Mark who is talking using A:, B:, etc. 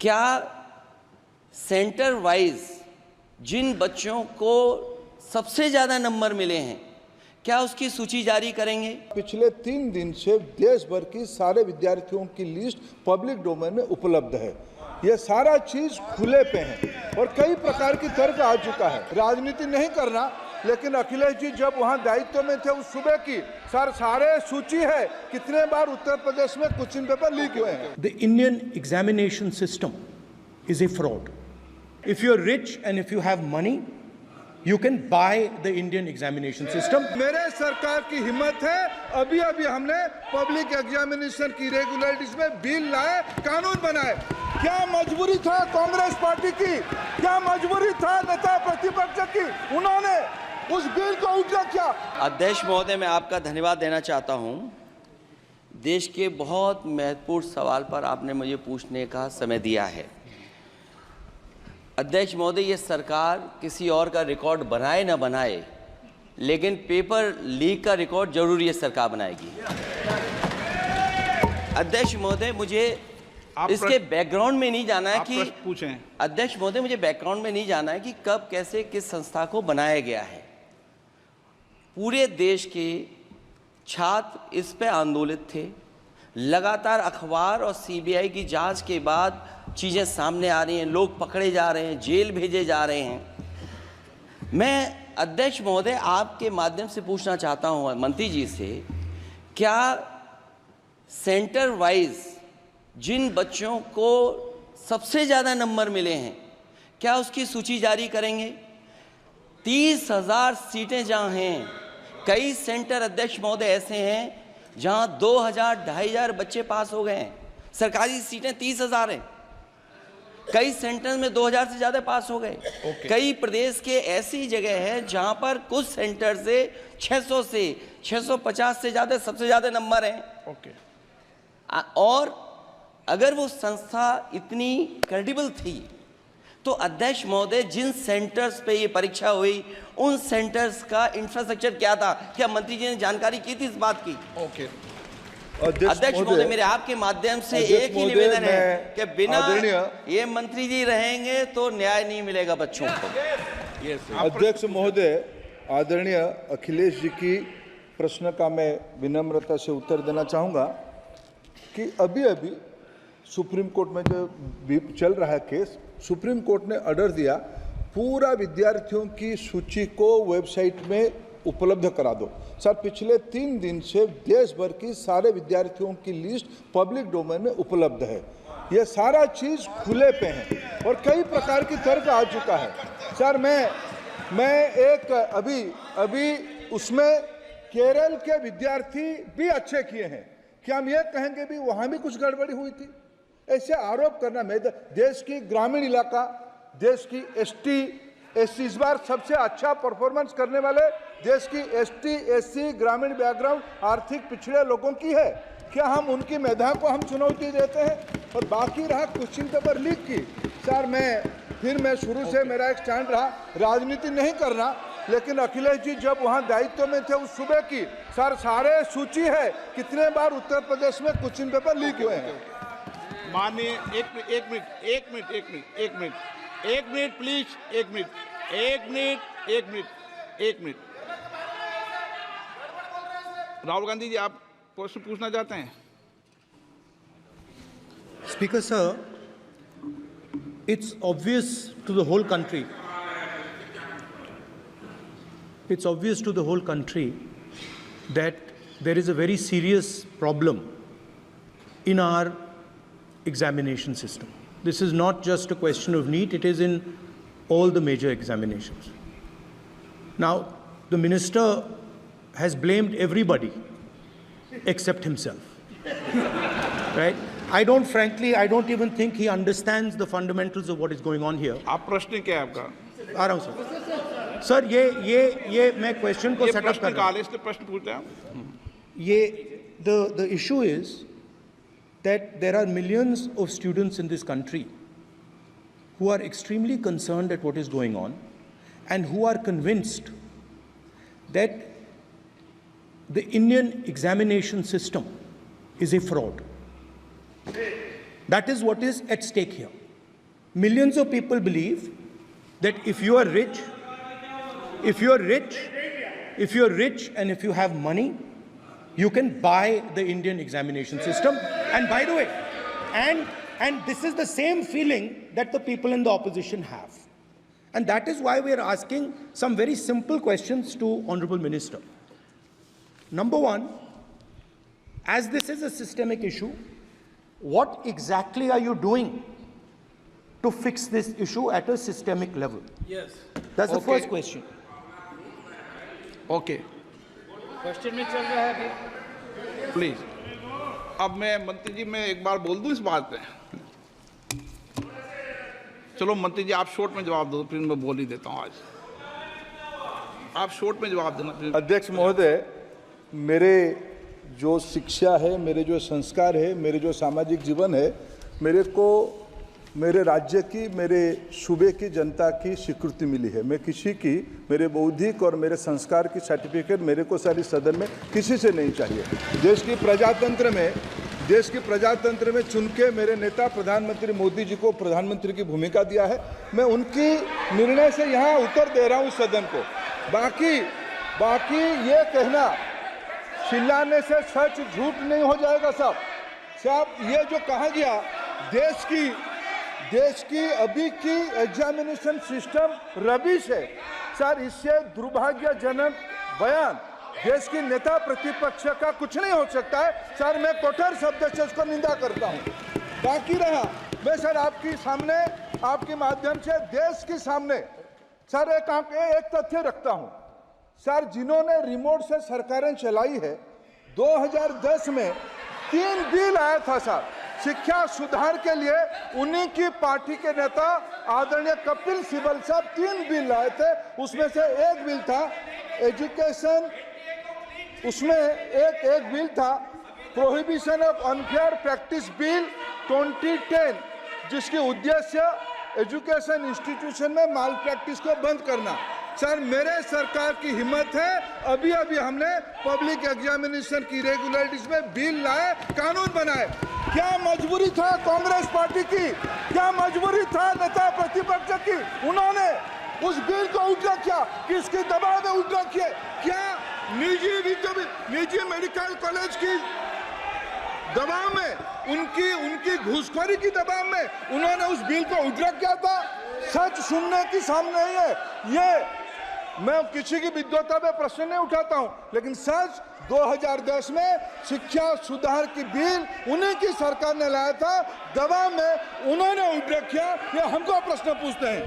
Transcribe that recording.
A: क्या centre wise जिन बच्चों को सबसे ज़्यादा नंबर मिले हैं, क्या उसकी सूची जारी करेंगे?
B: पिछले 3 दिन से देश भर की सारे विद्यार्थियों की लिस्ट पब्लिक डोमेन में उपलब्ध है। ये सारा चीज खुले पे है और कई प्रकार की तर्क आ चुका है। राजनीति नहीं करना, लेकिन अखिलेश जी जब वहां दायित्व में थे उस सुबह की सारे सूची है कितने बार उत्तर प्रदेश में क्वेश्चन पेपर लीक हुए हैं।
C: The Indian examination system is a fraud. If you're rich and if you have money, you can buy the Indian examination system.
B: मेरे सरकार की हिम्मत है, अभी हमने पब्लिक एग्जामिनेशन की रेगुलरिटीज में बिल लाए, कानून बनाए। क्या मजबूरी था कांग्रेस पार्टी की, क्या मजबूरी था नेता प्रतिपक्ष की, उन्होंने उस बिल को उठा किया।
A: अध्यक्ष महोदय, मैं आपका धन्यवाद देना चाहता हूं। देश के बहुत महत्वपूर्ण सवाल पर आपने मुझे पूछने का समय दिया है। अध्यक्ष महोदय, ये सरकार किसी और का रिकॉर्ड बनाए ना बनाए, लेकिन पेपर लीक का रिकॉर्ड जरूर ये सरकार बनाएगी। अध्यक्ष महोदय, मुझे इसके बैकग्राउंड में नहीं जाना है कि पूछें। अध्यक्ष महोदय, मुझे बैकग्राउंड में नहीं जाना है कि कब कैसे किस संस्था को बनाया गया है। पूरे देश के छात्र इस पे आंदोलित थे। लगातार अखबार और सीबीआई की जांच के बाद चीज़ें सामने आ रही हैं, लोग पकड़े जा रहे हैं, जेल भेजे जा रहे हैं। मैं अध्यक्ष महोदय आपके माध्यम से पूछना चाहता हूं मंत्री जी से, क्या सेंटर वाइज जिन बच्चों को सबसे ज़्यादा नंबर मिले हैं, क्या उसकी सूची जारी करेंगे? 30,000 सीटें जहाँ हैं, कई सेंटर अध्यक्ष महोदय ऐसे हैं जहाँ 2,000 2,500 बच्चे पास हो गए हैं। सरकारी सीटें 30,000 हैं, कई सेंटर में 2,000 से ज़्यादा पास हो गए। कई प्रदेश के ऐसी जगह है जहाँ पर कुछ सेंटर से 600 से 650 से ज़्यादा सबसे ज़्यादा नंबर हैं। और अगर वो संस्था इतनी क्रेडिबल थी तो अध्यक्ष महोदय जिन सेंटर्स पे ये परीक्षा हुई उन सेंटर्स का इंफ्रास्ट्रक्चर क्या था? क्या मंत्री जी ने जानकारी की थी इस बात की? अध्यक्ष महोदय, मेरे आपके माध्यम से एक ही निवेदन है कि बिना ये मंत्री जी रहेंगे तो न्याय नहीं मिलेगा बच्चों को।
B: अध्यक्ष महोदय, आदरणीय अखिलेश जी की प्रश्न का मैं विनम्रता से उत्तर देना चाहूँगा कि अभी सुप्रीम कोर्ट में जो चल रहा है केस, सुप्रीम कोर्ट ने ऑर्डर दिया पूरा विद्यार्थियों की सूची को वेबसाइट में उपलब्ध करा दो। सर, पिछले 3 दिन से देश भर की सारे विद्यार्थियों की लिस्ट पब्लिक डोमेन में उपलब्ध है। ये सारा चीज खुले पे है और कई प्रकार की तर्क आ चुका है। सर, मैं एक अभी उसमें केरल के विद्यार्थी भी अच्छे किए हैं, क्या हम ये कहेंगे भी वहां भी कुछ गड़बड़ी हुई थी? ऐसे आरोप करना, मैं देश की ग्रामीण इलाका, देश की एसटी एससी इस बार सबसे अच्छा परफॉर्मेंस करने वाले देश की एसटी एससी ग्रामीण बैकग्राउंड आर्थिक पिछड़े लोगों की है। क्या हम उनकी मेधा को हम चुनौती देते हैं? और बाकी रहा क्वेश्चन पेपर लीक की, सर मैं शुरू से मेरा एक स्टैंड रहा, राजनीति नहीं करना, लेकिन अखिलेश जी जब वहां दायित्व में थे उस सुबह की सारे सूची है कितने बार उत्तर प्रदेश में क्वेश्चन पेपर लीक हुए हैं।
D: माननीय एक मिनट प्लीज, एक मिनट। राहुल गांधी जी, आप प्रश्न पूछना चाहते हैं?
C: Speaker sir, it's obvious to the whole country. It's obvious to the whole country that there is a very serious problem in our examination system. This is not just a question of NEET, it is in all the major examinations. Now, the minister has blamed everybody except himself, right? I don't even think he understands the fundamentals of what is going on here.
D: आप प्रश्न क्या है आपका?
C: आ रहा हूँ sir. ये मैं question को सेटअप कर रहा हूँ।
D: इसलिए प्रश्न पूछते हैं।
C: ये the issue is that there are millions of students in this country who are extremely concerned at what is going on and who are convinced that the Indian examination system is a fraud. That is what is at stake here. Millions of people believe that if you are rich and if you have money, you can buy the Indian examination system. And by the way, and this is the same feeling that the people in the opposition have. And that is why we are asking some very simple questions to Honorable Minister. Number one, as this is a systemic issue, what exactly are you doing to fix this issue at a systemic level?
A: Yes.
C: That's the
D: Okay.
C: first question.
D: Okay
A: question में चल रहा है अभी।
D: Please. अब मैं मंत्री जी मैं एक बार बोल दूं इस बात पे। चलो मंत्री जी आप शॉर्ट में जवाब दो, फिर मैं बोल ही देता हूं आज। आप शॉर्ट में जवाब देना प्लीज।
B: अध्यक्ष महोदय, मेरे जो शिक्षा है, मेरे जो संस्कार है, मेरे जो सामाजिक जीवन है, मेरे को मेरे राज्य की, मेरे सूबे की जनता की स्वीकृति मिली है। मैं किसी की, मेरे बौद्धिक और मेरे संस्कार की सर्टिफिकेट मेरे को सारी सदन में किसी से नहीं चाहिए। देश की प्रजातंत्र में चुन के मेरे नेता प्रधानमंत्री मोदी जी को प्रधानमंत्री की भूमिका दिया है। मैं उनकी निर्णय से यहाँ उत्तर दे रहा हूँ सदन को। बाकी ये कहना चिल्लाने से सच झूठ नहीं हो जाएगा साहब। ये जो कहा गया देश की अभी की एग्जामिनेशन सिस्टम रबिश है सर, इससे दुर्भाग्यजनक बयान देश की नेता प्रतिपक्ष का कुछ नहीं हो सकता है सर। मैं कठोर शब्द से उसको निंदा करता हूं। बाकी रहा, मैं सर आपके सामने, आपके माध्यम से देश के सामने सर एक तथ्य रखता हूं सर। जिन्होंने रिमोट से सरकारें चलाई है, 2010 में 3 बिल आया था सर शिक्षा सुधार के लिए। उन्हीं की पार्टी के नेता आदरणीय कपिल सिब्बल साहब 3 बिल लाए थे। उसमें से एक बिल था एजुकेशन, उसमें एक बिल था prohibition of unfair practice bill 2010, जिसकी उद्देश्य एजुकेशन इंस्टीट्यूशन में माल प्रैक्टिस को बंद करना। सर मेरे सरकार की हिम्मत है, अभी हमने पब्लिक एग्जामिनेशन की रेगुलरिटीज में बिल लाए, कानून बनाए। क्या मजबूरी था कांग्रेस पार्टी की, क्या मजबूरी था नेता प्रतिपक्ष की? उन्होंने उस बिल को उल्टा किया, किसके दबाव में उल्टा किया? क्या निजी मेडिकल कॉलेज की दबाव में, उनकी घूसखोरी की दबाव में उन्होंने उस बिल को उल्टा किया था? सच सुनने की सामने नहीं है ये। मैं किसी की विद्वता पे प्रश्न नहीं उठाता हूं, लेकिन सच 2010 में शिक्षा सुधार की बिल उन्हीं की सरकार ने लाया था, दबाव में उन्होंने उल्टा किया। ये हमको प्रश्न पूछते हैं।